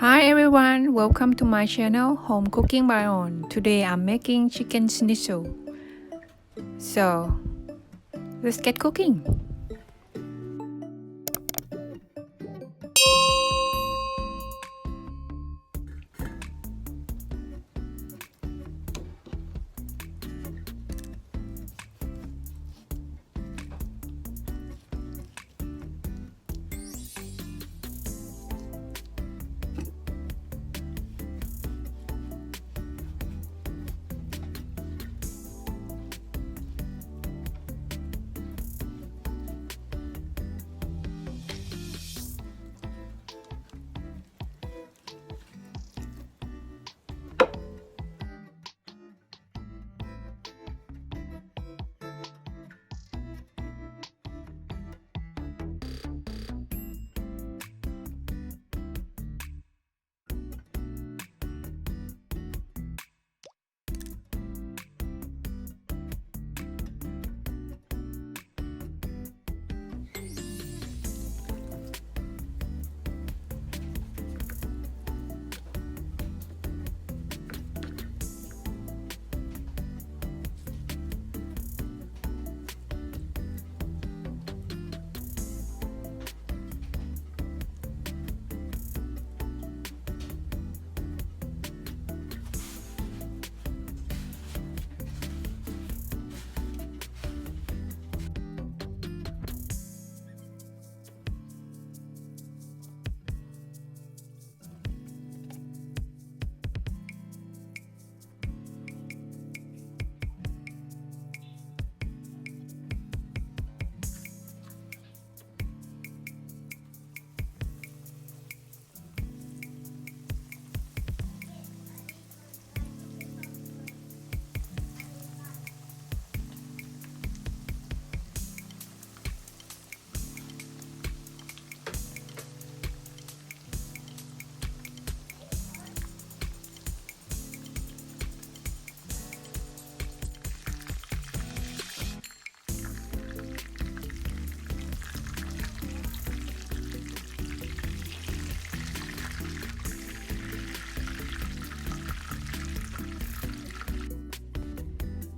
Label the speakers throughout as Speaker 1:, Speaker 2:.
Speaker 1: Hi everyone, welcome to my channel Home Cooking by On. Today I'm making chicken schnitzel. So, let's get cooking.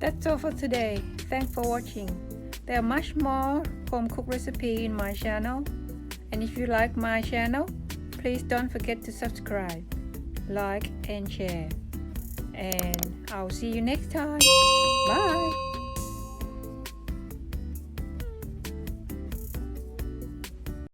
Speaker 1: That's all for today. Thanks for watching. There are much more home cook recipe in my channel. And if you like my channel, please don't forget to subscribe, like and share. And I'll see you next time. Bye.